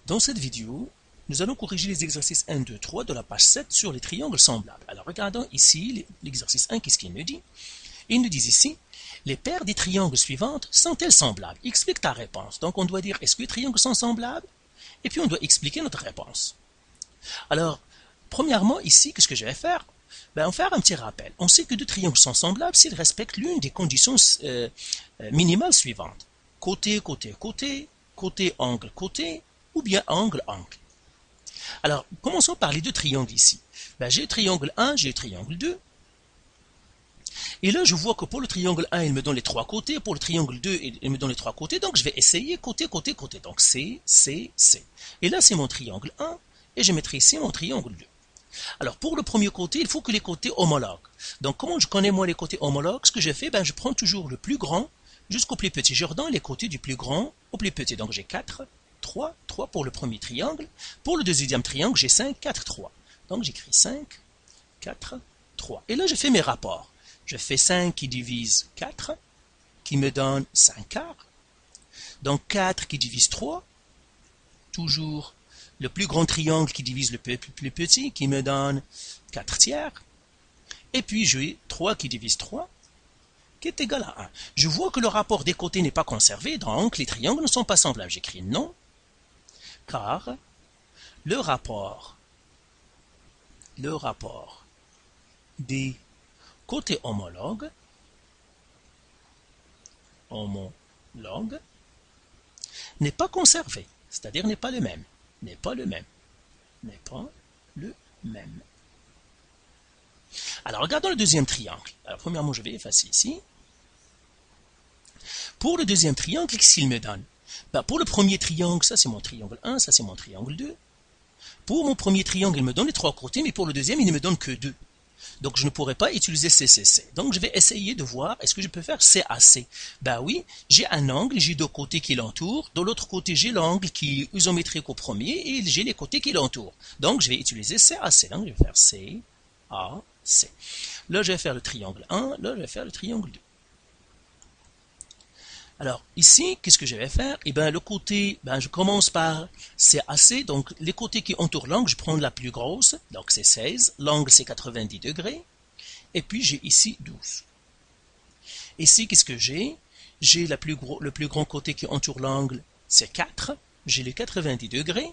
Dans cette vidéo, nous allons corriger les exercices 1, 2, 3 de la page 7 sur les triangles semblables. Alors regardons ici l'exercice 1, qu'est-ce qu'il nous dit? Il nous dit ici, les paires des triangles suivantes sont-elles semblables? Explique ta réponse. Donc on doit dire, est-ce que les triangles sont semblables? Et puis on doit expliquer notre réponse. Alors, premièrement, ici, qu'est-ce que je vais faire? On va faire un petit rappel. On sait que deux triangles sont semblables s'ils respectent l'une des conditions minimales suivantes. Côté, côté, côté, côté, angle, côté, ou bien angle, angle. Alors, commençons par les deux triangles ici. J'ai le triangle 1, j'ai le triangle 2. Et là, je vois que pour le triangle 1, il me donne les trois côtés. Pour le triangle 2, il me donne les trois côtés. Donc, je vais essayer côté, côté, côté. Donc, C, C, C. Et là, c'est mon triangle 1. Et je mettrai ici mon triangle 2. Alors, pour le premier côté, il faut que les côtés homologuent. Donc, comment je connais, moi, les côtés homologues? Ce que je fais, je prends toujours le plus grand jusqu'au plus petit. Je redonne les côtés du plus grand au plus petit. Donc, j'ai 4, 3, 3 pour le premier triangle. Pour le deuxième triangle, j'ai 5, 4, 3. Donc, j'écris 5, 4, 3. Et là, je fais mes rapports. Je fais 5 qui divise 4, qui me donne 5 quarts. Donc, 4 qui divise 3, toujours le plus grand triangle qui divise le plus petit, qui me donne 4 tiers. Et puis, j'ai 3 qui divise 3, qui est égal à 1. Je vois que le rapport des côtés n'est pas conservé, donc les triangles ne sont pas semblables. J'écris non, car le rapport des côtés homologues n'est pas conservé, c'est-à-dire n'est pas le même. N'est pas le même. Alors, regardons le deuxième triangle. Alors, premièrement, je vais effacer ici. Pour le deuxième triangle, qu'est-ce qu'il me donne? Pour le premier triangle, ça c'est mon triangle 1, ça c'est mon triangle 2. Pour mon premier triangle, il me donne les trois côtés, mais pour le deuxième, il ne me donne que 2. Donc, je ne pourrais pas utiliser CCC. Donc, je vais essayer de voir, est-ce que je peux faire CAC? Oui, j'ai un angle, j'ai deux côtés qui l'entourent. De l'autre côté, j'ai l'angle qui est isométrique au premier et j'ai les côtés qui l'entourent. Donc, je vais utiliser CAC. Donc, je vais faire CAC. Là, je vais faire le triangle 1. Là, je vais faire le triangle 2. Alors, ici, qu'est-ce que je vais faire? Le côté, je commence par CAC, donc les côtés qui entourent l'angle, je prends la plus grosse, donc c'est 16, l'angle c'est 90 degrés, et puis j'ai ici 12. Ici, qu'est-ce que j'ai? J'ai le plus grand côté qui entoure l'angle, c'est 4, j'ai les 90 degrés,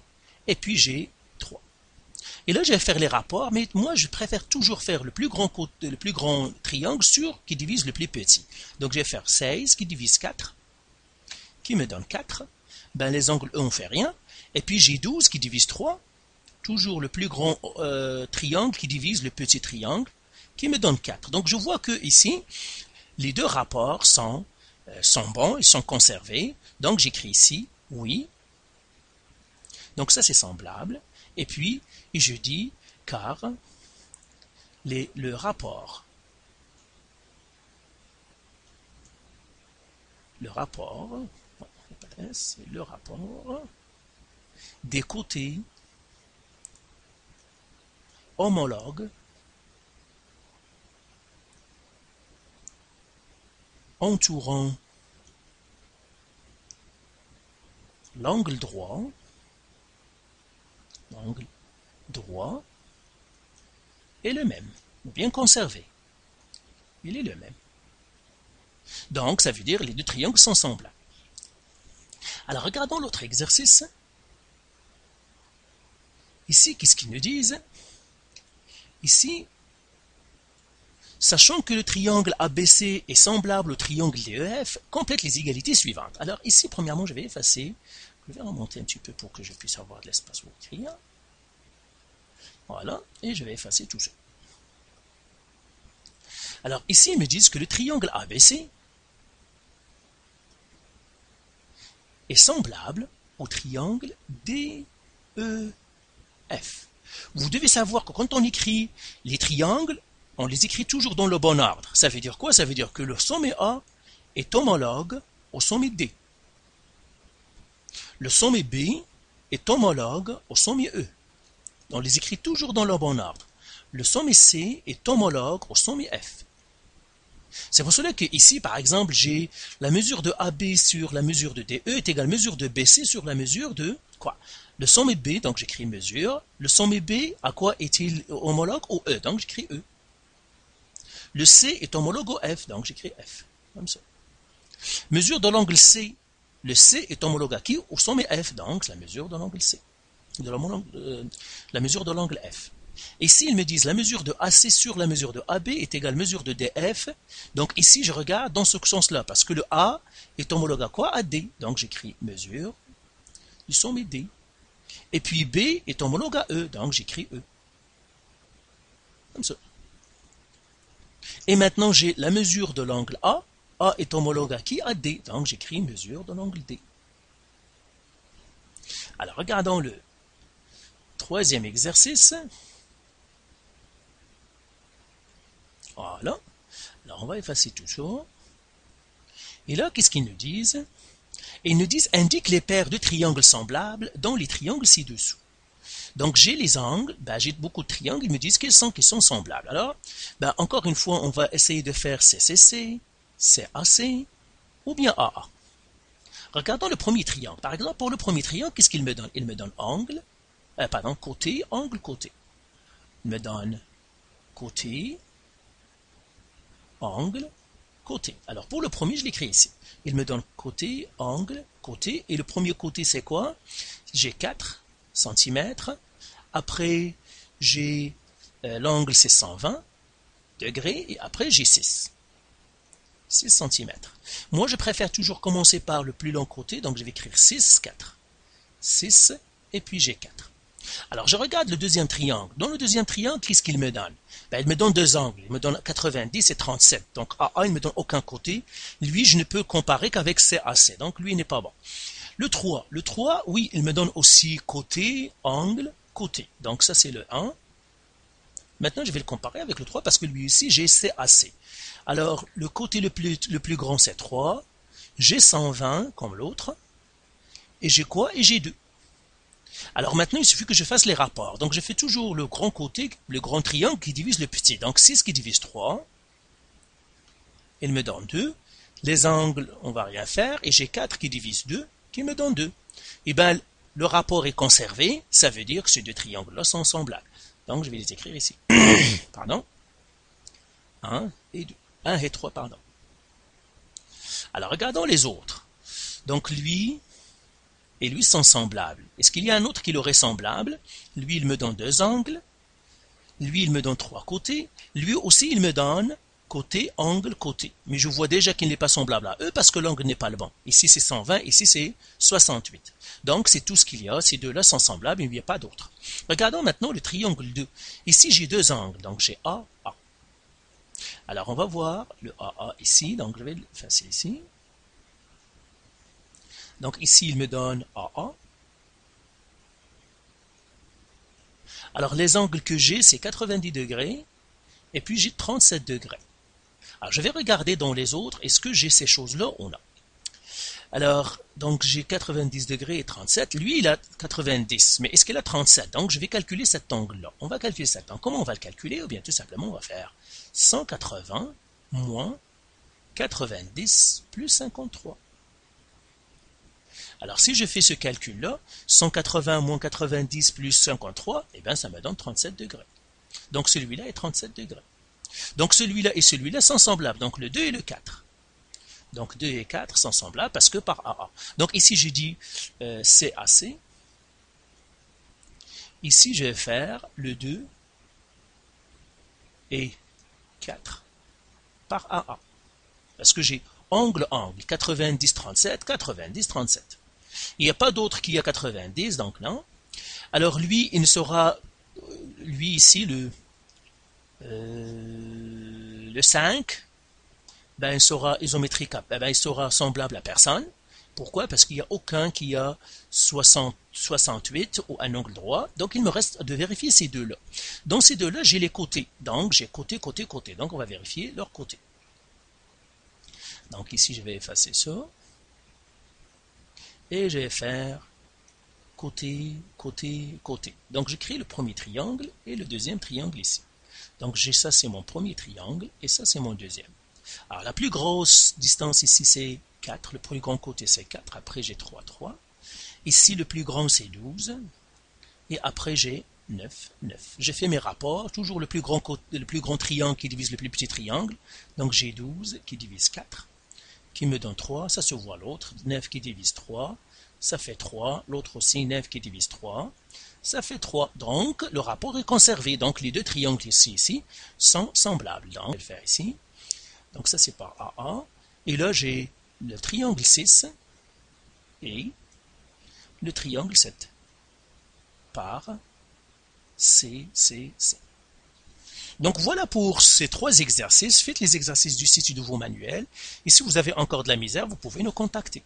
et puis j'ai 3. Et là, je vais faire les rapports, mais moi, je préfère toujours faire le plus grand triangle qui divise le plus petit. Donc, je vais faire 16 qui divise 4, qui me donne 4. Les angles, eux, on ne fait rien. Et puis, j'ai 12 qui divise 3, toujours le plus grand triangle qui divise le petit triangle, qui me donne 4. Donc, je vois que ici, les deux rapports sont bons, ils sont conservés. Donc, j'écris ici, oui. Donc, ça, c'est semblable. Et puis, je dis, car le rapport des côtés homologues entourant l'angle droit est le même, bien conservé. Il est le même. Donc, ça veut dire que les deux triangles sont semblables. Alors, regardons l'autre exercice. Ici, qu'est-ce qu'ils nous disent? Ici, sachant que le triangle ABC est semblable au triangle DEF, complète les égalités suivantes. Alors, ici, premièrement, je vais effacer. Je vais remonter un petit peu pour que je puisse avoir de l'espace pour écrire. Voilà, et je vais effacer tout ça. Alors, ici, ils me disent que le triangle ABC est semblable au triangle DEF. Vous devez savoir que quand on écrit les triangles, on les écrit toujours dans le bon ordre. Ça veut dire quoi? Ça veut dire que le sommet A est homologue au sommet D. Le sommet B est homologue au sommet E. On les écrit toujours dans le bon ordre. Le sommet C est homologue au sommet F. C'est pour cela que ici, par exemple, j'ai la mesure de AB sur la mesure de DE est égale à mesure de BC sur la mesure de quoi? Le sommet B, donc j'écris mesure. Le sommet B, à quoi est-il homologue? Au E, donc j'écris E. Le C est homologue au F, donc j'écris F. Comme ça. Mesure de l'angle C. Le C est homologue à qui? Au sommet F, donc la mesure de l'angle C. La mesure de l'angle F. Ici, ils me disent la mesure de AC sur la mesure de AB est égale à mesure de DF. Donc ici, je regarde dans ce sens-là, parce que le A est homologue à quoi? À D. Donc j'écris mesure du sommet D. Et puis B est homologue à E, donc j'écris E. Comme ça. Et maintenant, j'ai la mesure de l'angle A. A est homologue à qui? À D. Donc j'écris mesure de l'angle D. Alors, regardons le troisième exercice. Voilà. Alors, on va effacer tout ça. Et là, qu'est-ce qu'ils nous disent? Et ils nous disent, indique les paires de triangles semblables dans les triangles ci-dessous. Donc, j'ai les angles, j'ai beaucoup de triangles, ils me disent qu'ils sont semblables. Alors, encore une fois, on va essayer de faire CCC, CAC, ou bien AA. Regardons le premier triangle. Par exemple, pour le premier triangle, qu'est-ce qu'il me donne? Il me donne angle, côté, angle, côté. Il me donne côté, angle, côté. Alors, pour le premier, je l'écris ici. Il me donne côté, angle, côté. Et le premier côté, c'est quoi? J'ai 4 cm. Après, j'ai l'angle, c'est 120 degrés. Et après, j'ai 6 cm. Moi, je préfère toujours commencer par le plus long côté. Donc, je vais écrire 6, 4. 6, et puis j'ai 4. Alors, je regarde le deuxième triangle. Dans le deuxième triangle, qu'est-ce qu'il me donne? Il me donne deux angles. Il me donne 90 et 37. Donc, AA, il ne me donne aucun côté. Lui, je ne peux comparer qu'avec CAC. Donc, lui, il n'est pas bon. Le 3, oui, il me donne aussi côté, angle, côté. Donc, ça, c'est le 1. Maintenant, je vais le comparer avec le 3 parce que lui aussi, j'ai CAC. Alors, le côté le plus grand, c'est 3. J'ai 120 comme l'autre. Et j'ai quoi? Et j'ai 2. Alors maintenant, il suffit que je fasse les rapports. Donc je fais toujours le grand côté, le grand triangle qui divise le petit. Donc 6 qui divise 3. Il me donne 2. Les angles, on ne va rien faire. Et j'ai 4 qui divise 2, qui me donne 2. Et bien, le rapport est conservé. Ça veut dire que ces deux triangles-là sont semblables. Donc je vais les écrire ici. Pardon. 1 et 2. 1 et 3, pardon. Alors regardons les autres. Donc lui et lui sont semblables. Est-ce qu'il y a un autre qui leur est semblable? Lui, il me donne 2 angles. Lui, il me donne 3 côtés. Lui aussi, il me donne côté, angle, côté. Mais je vois déjà qu'il n'est pas semblable à eux parce que l'angle n'est pas le bon. Ici, c'est 120. Ici, c'est 68. Donc, c'est tout ce qu'il y a. Ces deux-là sont semblables. Il n'y a pas d'autres. Regardons maintenant le triangle 2. Ici, j'ai 2 angles. Donc, j'ai A, A. Alors, on va voir le AA ici. Donc, je vais le effacer ici. Donc ici, il me donne AA. Alors les angles que j'ai, c'est 90 degrés. Et puis j'ai 37 degrés. Alors je vais regarder dans les autres, est-ce que j'ai ces choses-là ou non. Alors, donc j'ai 90 degrés et 37. Lui, il a 90. Mais est-ce qu'il a 37? Donc je vais calculer cet angle-là. On va calculer cet angle. Comment on va le calculer? Ou bien tout simplement, on va faire 180 moins 90 plus 53. Alors, si je fais ce calcul-là, 180 moins 90 plus 53, eh bien, ça me donne 37 degrés. Donc, celui-là est 37 degrés. Donc, celui-là et celui-là sont semblables. Donc, le 2 et le 4. Donc, 2 et 4 sont semblables parce que par AA. Donc, ici, j'ai dit CAC. Ici, je vais faire le 2 et 4 par AA. Parce que j'ai angle-angle, 90-37, 90-37. Il n'y a pas d'autre qui a 90, donc non. Alors lui, il sera, lui ici, le 5, il sera isométrique, il sera semblable à personne. Pourquoi? Parce qu'il n'y a aucun qui a 68 ou un angle droit. Donc il me reste de vérifier ces deux-là. Dans ces deux-là, j'ai les côtés. Donc j'ai côté, côté, côté. Donc on va vérifier leurs côtés. Donc ici, je vais effacer ça. Et je vais faire côté, côté, côté. Donc, je crée le premier triangle et le deuxième triangle ici. Donc, j'ai ça, c'est mon premier triangle et ça, c'est mon deuxième. Alors, la plus grosse distance ici, c'est 4. Le plus grand côté, c'est 4. Après, j'ai 3, 3. Ici, le plus grand, c'est 12. Et après, j'ai 9, 9. J'ai fait mes rapports. Toujours le plus grand triangle qui divise le plus petit triangle. Donc, j'ai 12 qui divise 4, qui me donne 3. Ça se voit l'autre. 9 qui divise 3. Ça fait 3. L'autre aussi, 9 qui divise 3. Ça fait 3. Donc, le rapport est conservé. Donc, les deux triangles ici sont semblables. Donc, je vais le faire ici. Donc, ça, c'est par AA. Et là, j'ai le triangle 6 et le triangle 7 par C, C, C. Donc, voilà pour ces 3 exercices. Faites les exercices du site du nouveau manuel. Et si vous avez encore de la misère, vous pouvez nous contacter.